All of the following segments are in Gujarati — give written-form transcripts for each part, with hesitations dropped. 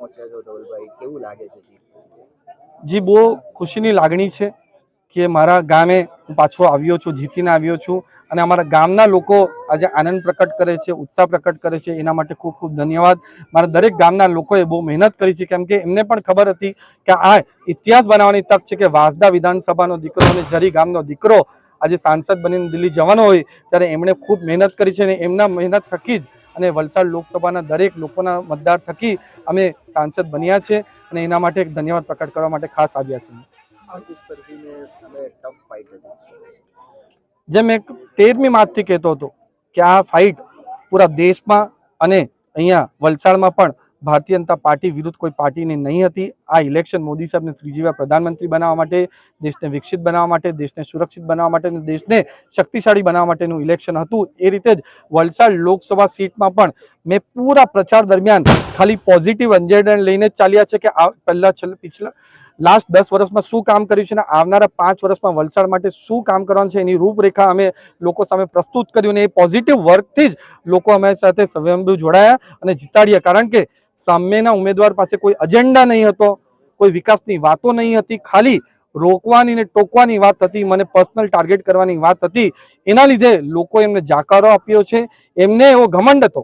પહોંચ્યા છો ધવલભાઈ, કેવું લાગે છે જીત? જી બહુ ખુશીની લાગણી છે કે મારા ગામે હું પાછો આવ્યો છું, જીતીને આવ્યો છું અને અમારા ગામના લોકો આજે આનંદ પ્રકટ કરે છે, ઉત્સાહ પ્રકટ કરે છે, એના માટે ખૂબ ખૂબ ધન્યવાદ. મારા દરેક ગામના લોકોએ બહુ મહેનત કરી છે, કેમ કે એમને પણ ખબર હતી કે આ ઇતિહાસ બનાવવાની તક છે કે વાંસદા વિધાનસભાનો દીકરો અને જરી ગામનો દીકરો આજે સાંસદ બનીને દિલ્હી જવાનો હોય ત્યારે એમણે ખૂબ મહેનત કરી છે અને એમના મહેનત થકી જ અને વલસાડ લોકસભાના દરેક લોકોના મતદાર થકી અમે સાંસદ બન્યા છે અને એના માટે એક ધન્યવાદ પ્રકટ કરવા માટે ખાસ આવ્યા છીએ. જેમ એક 13મી માર્ચથી કહેતો હતો કે આ ફાઇટ પૂરા દેશમાં અને અહીંયા વલસાડમાં પણ ભારતીય જનતા પાર્ટી વિરુદ્ધ કોઈ પાર્ટીની નહીં હતી. આ ઇલેક્શન મોદી સાહેબને ત્રીજી વાર પ્રધાનમંત્રી બનાવવા માટે, દેશને વિકસિત બનાવવા માટે, દેશને સુરક્ષિત બનાવવા માટે અને દેશને શક્તિશાળી બનાવવા માટેનું ઇલેક્શન હતું. એ રીતે જ વલસાડ લોકસભા સીટમાં પણ મેં પૂરા પ્રચાર દરમિયાન ખાલી પોઝિટિવ એજન્ડા લઈને જ ચાલ્યા છે કે પિછલા લાસ્ટ 10 વર્ષમાં શું કામ કર્યું છે અને આવનારા 5 વર્ષમાં વલસાડ માટે શું કામ કરવાનું છે એની રૂપરેખા અમે લોકો સામે પ્રસ્તુત કર્યું અને એ પોઝિટિવ વર્કથી જ લોકો અમારી સાથે સ્વયંભૂ જોડાયા અને જીતાડ્યા. કારણ કે સામેના ઉમેદવાર પાસે કોઈ એજન્ડા નહીં હતો, કોઈ વિકાસની વાતો નહીં હતી, ખાલી રોકવાની ને ટોકવાની વાત હતી, મને પર્સનલ ટાર્ગેટ કરવાની વાત હતી. એના લીધે લોકો એમને જાકારો આપ્યો છે. એમને એવો ઘમંડ હતો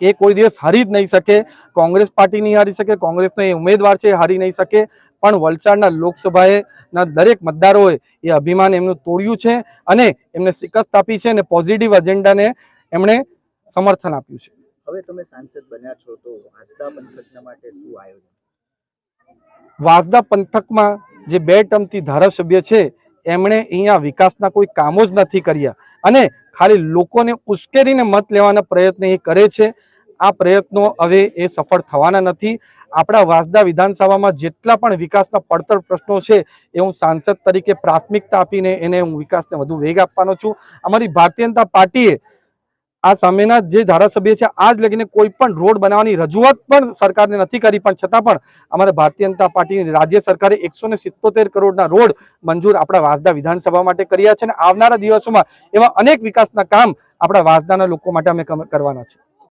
કે કોઈ દિવસ હારી જ નહીં શકે, કોંગ્રેસ પાર્ટી નહીં હારી શકે, કોંગ્રેસનો એ ઉમેદવાર છે હારી નહીં શકે, પણ વલસાડના લોકસભાના દરેક મતદારોએ એ અભિમાન એમનું તોડ્યું છે અને એમને શિકસ્ત આપી છે અને પોઝિટિવ એજન્ડાને એમણે સમર્થન આપ્યું છે. હવે તમે સાંસદ બન્યા છો તો વાંસદા પંથકના માટે શું આયોજન? વાંસદા પંથકમાં જે 2 ટર્મથી ધારાસભ્ય છે એમણે અહીંયા વિકાસના કોઈ કામો જ નથી કર્યા અને ખાલી લોકોને ઉશ્કેરીને મત લેવાના પ્રયત્ન એ કરે છે. આ પ્રયત્નો હવે એ સફળ થવાના નથી. આપણા વાંસદા વિધાનસભામાં જેટલા પણ વિકાસના પડતર પ્રશ્નો છે એ હું સાંસદ તરીકે પ્રાથમિકતા આપીને એને હું વિકાસને વધુ વેગ આપવાનો છું. અમારી ભારતીય જનતા પાર્ટીએ આ સામેના જે ધારાસભ્ય છે આજ લગીને કોઈ પણ રોડ બનાવવાની રજૂઆત પણ સરકારને નથી કરી, પણ છતાં પણ અમારા ભારતીય જનતા પાર્ટીની રાજ્ય સરકારે 177 કરોડના રોડ મંજૂર આપણા વાંસદા વિધાનસભા માટે કર્યા છે અને આવનારા દિવસોમાં એવા અનેક વિકાસના કામ આપણા વાંસદાના લોકો માટે અમે કરવાના છે.